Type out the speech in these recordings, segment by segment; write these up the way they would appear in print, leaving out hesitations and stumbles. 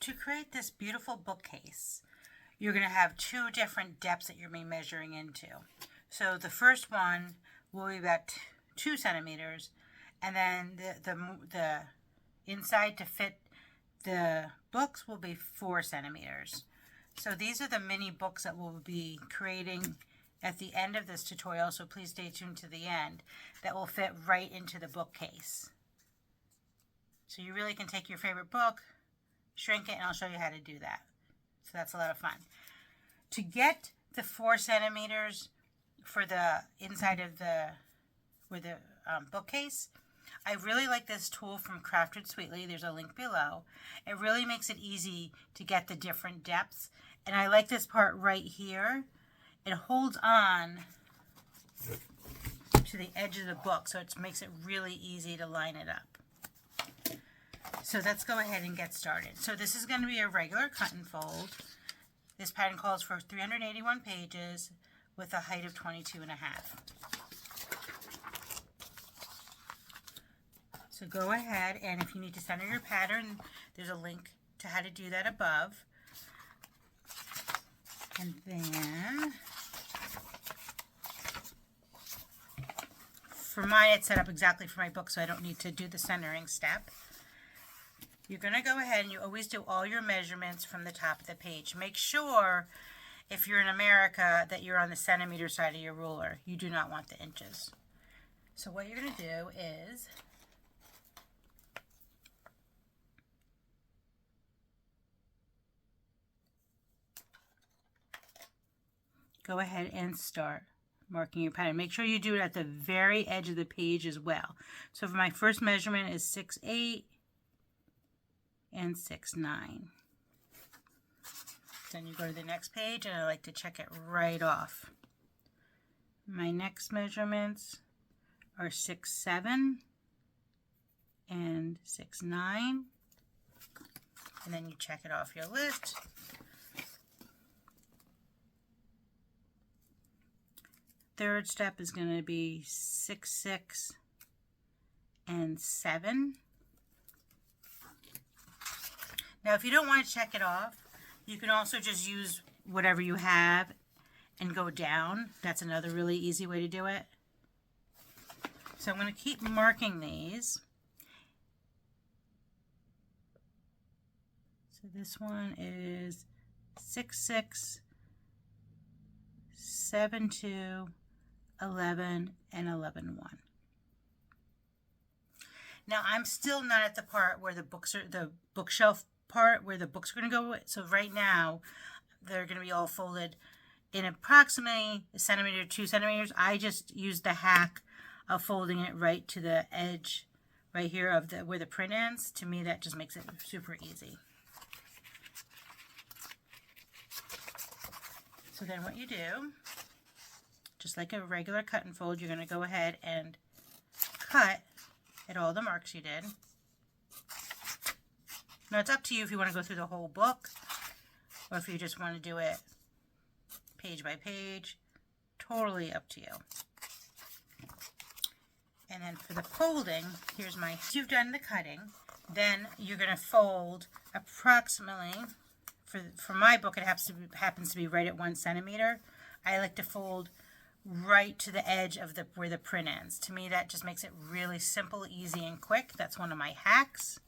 To create this beautiful bookcase, you're going to have two different depths that you're going to be measuring into. So the first one will be about 2 centimeters, and then the inside to fit the books will be 4 centimeters. So these are the mini books that we'll be creating at the end of this tutorial, so please stay tuned to the end, that will fit right into the bookcase. So you really can take your favorite book, shrink it, and I'll show you how to do that. So that's a lot of fun. To get the 4 centimeters for the inside of the bookcase, I really like this tool from Crafted Sweetly. There's a link below. It really makes it easy to get the different depths. And I like this part right here. It holds on to the edge of the book, so it makes it really easy to line it up. So let's go ahead and get started. So this is going to be a regular cut and fold. This pattern calls for 381 pages with a height of 22.5. So go ahead, and if you need to center your pattern, there's a link to how to do that above. And then, for mine, it's set up exactly for my book, so I don't need to do the centering step. You're going to go ahead and you always do all your measurements from the top of the page. Make sure, if you're in America, that you're on the centimeter side of your ruler. You do not want the inches. So what you're going to do is go ahead and start marking your pattern. Make sure you do it at the very edge of the page as well. So for my first measurement is 6'8" and 6'9". Then you go to the next page, and I like to check it right off. My next measurements are 6'7" and 6'9", and then you check it off your list. Third step is going to be 6'6" and 7". Now, if you don't want to check it off, you can also just use whatever you have and go down. That's another really easy way to do it. So I'm going to keep marking these. So this one is 6'6", 7'2", 11, and 11'1". Now I'm still not at the part where the bookshelf part where the books are going to go. So right now they're going to be all folded in approximately 1 centimeter, 2 centimeters. I just used the hack of folding it right to the edge right here of where the print ends. To me, that just makes it super easy. So then what you do, just like a regular cut and fold, you're going to go ahead and cut at all the marks you did. Now it's up to you if you want to go through the whole book or if you just want to do it page by page. Totally up to you. And then for the folding, here's my, if you've done the cutting, then you're going to fold approximately, for my book it happens to be right at 1 centimeter. I like to fold right to the edge of where the print ends. To me, that just makes it really simple, easy, and quick. That's one of my hacks.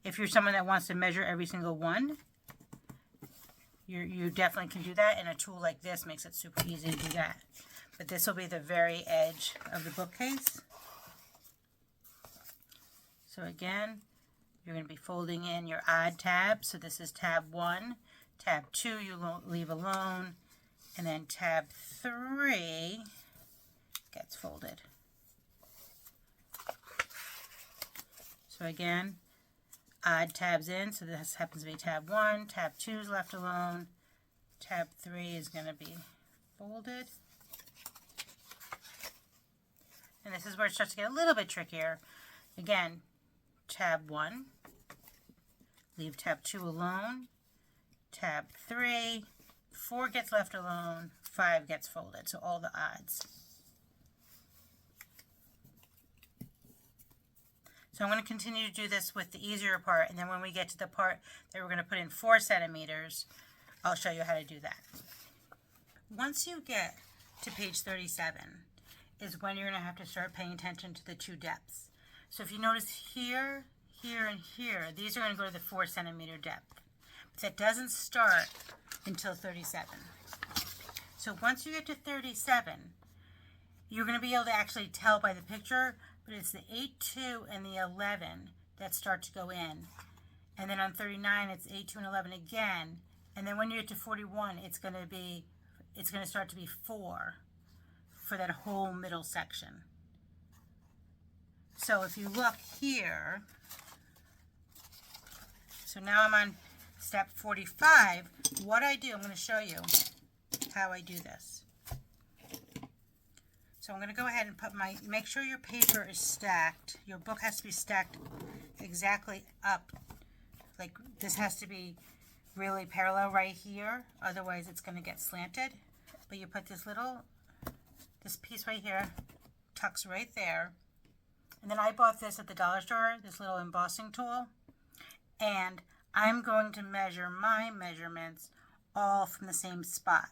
If you're someone that wants to measure every single one, you definitely can do that, and a tool like this makes it super easy to do that. But this will be the very edge of the bookcase. So again, you're going to be folding in your odd tabs. So this is tab 1, tab 2 you leave alone, and then tab 3 gets folded. So again, odd tabs in, so this happens to be tab 1, tab 2 is left alone, tab 3 is going to be folded. And this is where it starts to get a little bit trickier. Again, tab 1, leave tab 2 alone, tab 3, 4 gets left alone, 5 gets folded, so all the odds. So I'm going to continue to do this with the easier part, and then when we get to the part that we're going to put in 4 centimeters, I'll show you how to do that. Once you get to page 37 is when you're going to have to start paying attention to the 2 depths. So if you notice here, here, and here, these are going to go to the 4 centimeter depth. But that doesn't start until 37. So once you get to 37, you're going to be able to actually tell by the picture, but it's the 8-2 and the 11 that start to go in. And then on 39, it's 8-2 and 11 again. And then when you get to 41, it's going to start to be 4 for that whole middle section. So if you look here, so now I'm on step 45. What I do, I'm going to show you how I do this. So I'm going to go ahead and make sure your paper is stacked. Your book has to be stacked exactly up. Like this has to be really parallel right here. Otherwise it's going to get slanted. But you put this piece right here, tucks right there. And then I bought this at the dollar store, this little embossing tool. And I'm going to measure my measurements all from the same spot.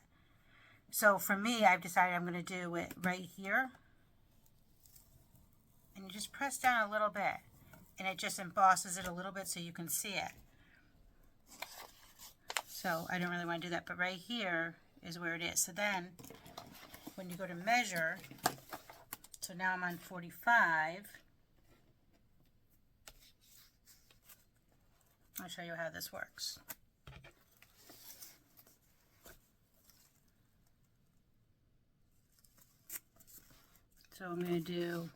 So for me, I've decided I'm going to do it right here. And you just press down a little bit. And it just embosses it a little bit so you can see it. So I don't really want to do that, but right here is where it is. So then, when you go to measure, so now I'm on 45. I'll show you how this works. So I'm going to do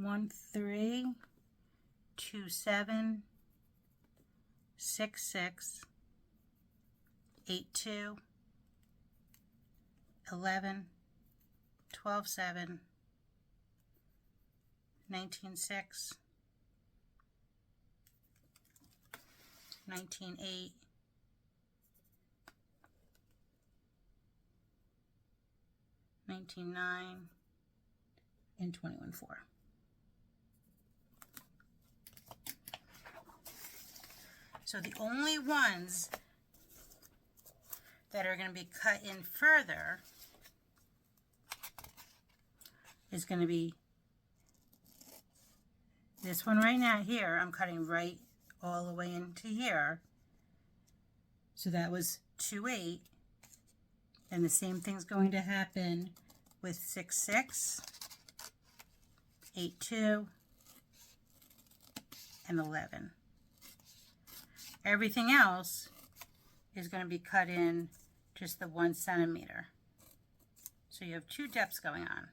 1, 3, 2, 7, 6, 6, 8, 2, 11, 12, 7, 19, 6, 19, 8, 19, 9, and 21, 4. So the only ones that are going to be cut in further is going to be this one right now here. I'm cutting right all the way into here. So that was 2, 8. And the same thing's going to happen with 6, 6, 8, 2, and 11. Everything else is going to be cut in just the 1 centimeter. So you have 2 depths going on.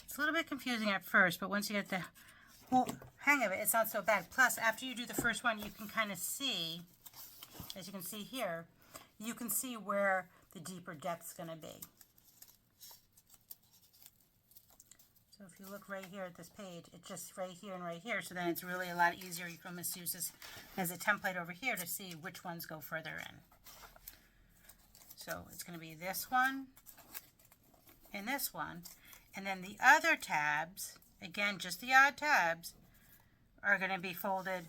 It's a little bit confusing at first, but once you get the whole hang of it, it's not so bad. Plus, after you do the first one, you can kind of see, as you can see here, you can see where the deeper depth's going to be. So if you look right here at this page, it's just right here and right here, so then it's really a lot easier. You can almost use this as a template over here to see which ones go further in. So it's going to be this one and this one. And then the other tabs, again, just the odd tabs, are going to be folded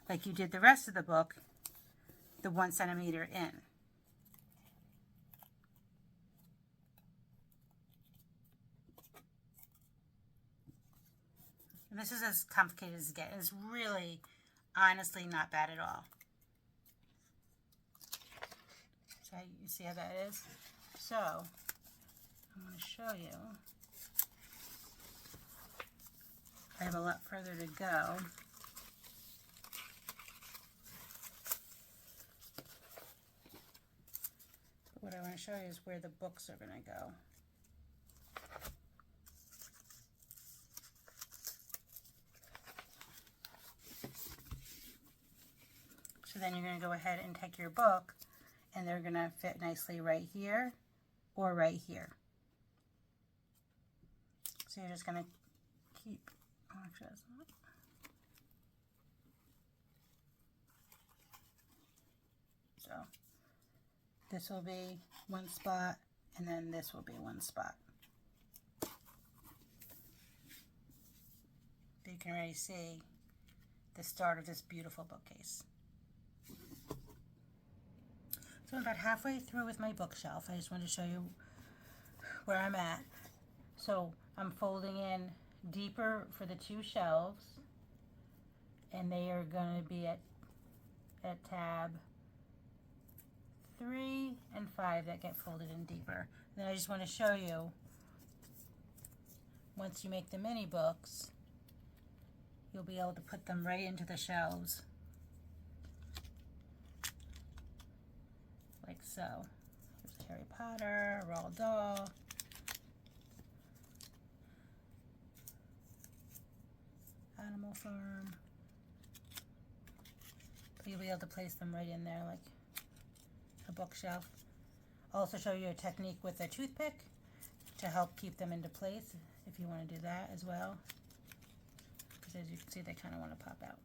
like you did the rest of the book, the 1 centimeter in. And this is as complicated as it gets. It's really, honestly, not bad at all. So you see how that is? So, I'm going to show you. I have a lot further to go. But what I want to show you is where the books are going to go. So then you're going to go ahead and take your book, and they're going to fit nicely right here or right here. So you're just going to keep, actually that's not. So this will be one spot, and then this will be one spot. can already see the start of this beautiful bookcase. So I'm about halfway through with my bookshelf. I just wanted to show you where I'm at. So I'm folding in deeper for the two shelves, and they are going to be at tab 3 and 5 that get folded in deeper. Then I just want to show you, once you make the mini books, you'll be able to put them right into the shelves, like so. There's Harry Potter, Roald Dahl, Animal Farm. You'll be able to place them right in there like a bookshelf. I'll also show you a technique with a toothpick to help keep them into place if you want to do that as well. Because as you can see, they kind of want to pop out.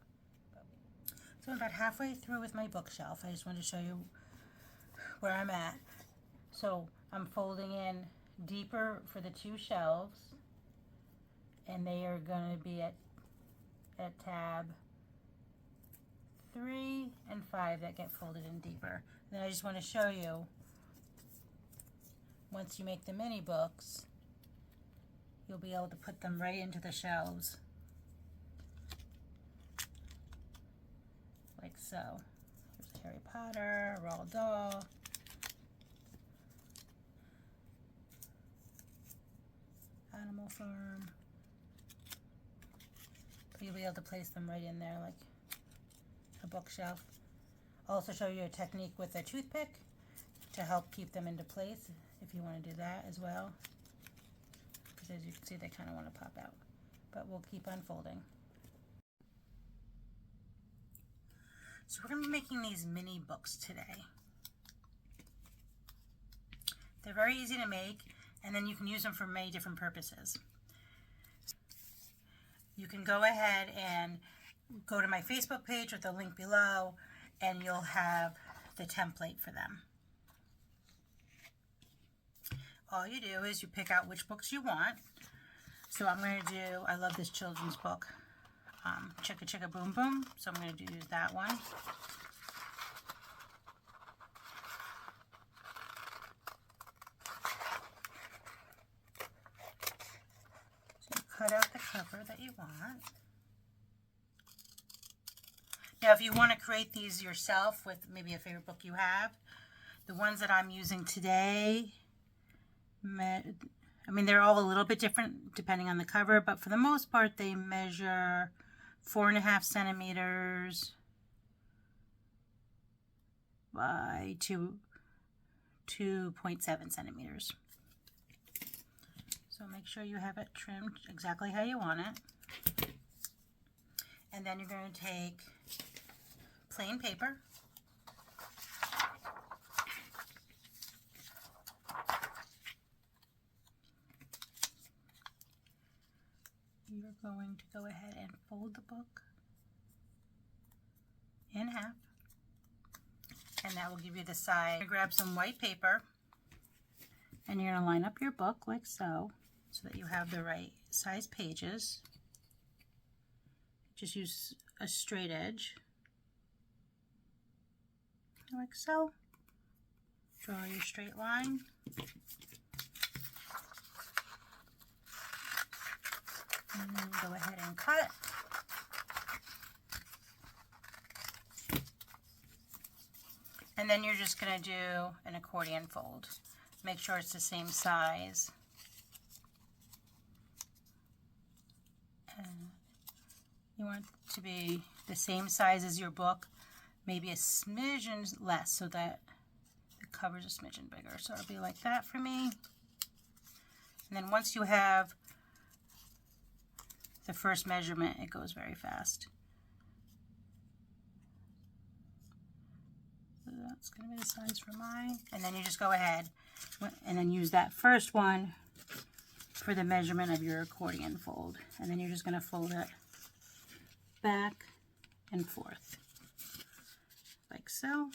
So I'm about halfway through with my bookshelf. I just wanted to show you where I'm at. So I'm folding in deeper for the two shelves, and they are going to be at tab 3 and 5 that get folded in deeper. Then I just want to show you, once you make the mini books, you'll be able to put them right into the shelves, like so. There's Harry Potter, Roald Dahl, Animal Farm. You'll be able to place them right in there like a bookshelf. I'll also show you a technique with a toothpick to help keep them into place if you want to do that as well. Because as you can see, they kind of want to pop out. But we'll keep unfolding. So we're going to be making these mini books today. They're very easy to make, and then you can use them for many different purposes. You can go ahead and go to my Facebook page with the link below, and you'll have the template for them. All you do is you pick out which books you want. So I'm going to do, I love this children's book, Chicka Chicka Boom Boom, so I'm going to use that one. So you cut out the cover that you want. Now, if you want to create these yourself with maybe a favorite book you have, the ones that I'm using today, I mean, they're all a little bit different depending on the cover, but for the most part, they measure 4.5 centimeters by 2.7 centimeters. So make sure you have it trimmed exactly how you want it. And then you're going to take plain paper. You're going to go ahead and fold the book in half, and that will give you the size. Grab some white paper, and you're going to line up your book like so that you have the right size pages. Just use a straight edge, like so. Draw your straight line. And then go ahead and cut. And then you're just going to do an accordion fold. Make sure it's the same size. And you want it to be the same size as your book, maybe a smidgen less so that the cover's a smidgen bigger. So it'll be like that for me. And then once you have the first measurement, it goes very fast. So that's going to be the size for mine. And then you just go ahead and then use that first one for the measurement of your accordion fold. And then you're just going to fold it back and forth, like so.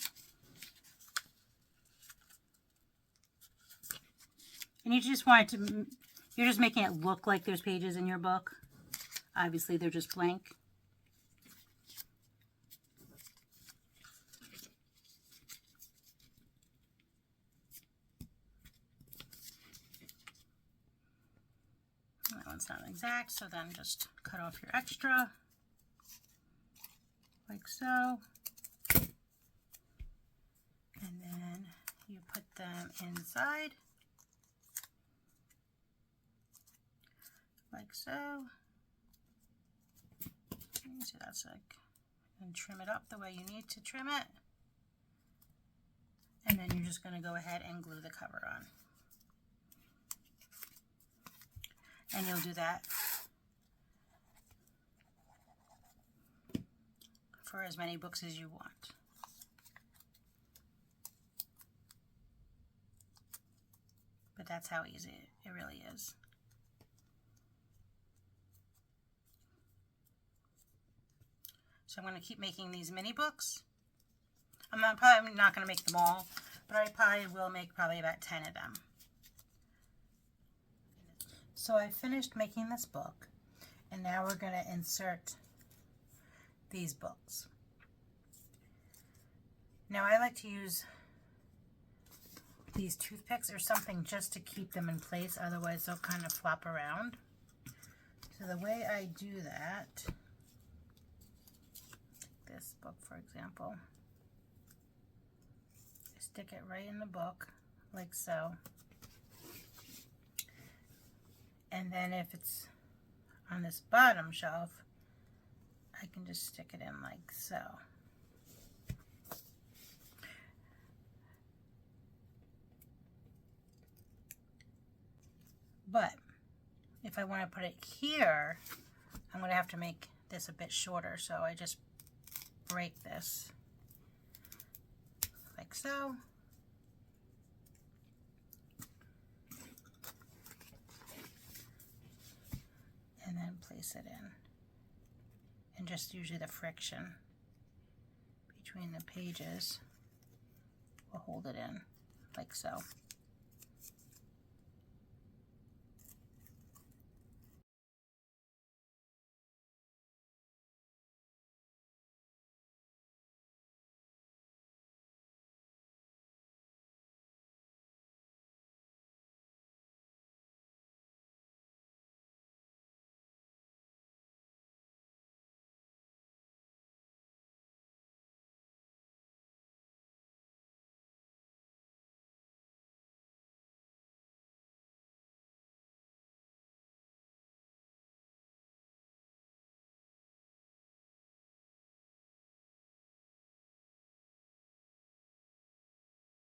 And you just want it to, you're just making it look like there's pages in your book. Obviously, they're just blank. That one's not exact, so then just cut off your extra, like so. And then you put them inside, like so. So that's like, and trim it up the way you need to trim it. And then you're just going to go ahead and glue the cover on. And you'll do that for as many books as you want. But that's how easy it really is. So I'm going to keep making these mini books. Probably not going to make them all, but I probably will make probably about 10 of them. So I finished making this book, and now we're going to insert these books. Now I like to use these toothpicks or something just to keep them in place, otherwise they'll kind of flop around. So the way I do that, this book for example, I stick it right in the book like so. And then if it's on this bottom shelf, I can just stick it in like so. But if I want to put it here, I'm going to have to make this a bit shorter. So I just break this like so. And then place it in. And just usually the friction between the pages will hold it in like so.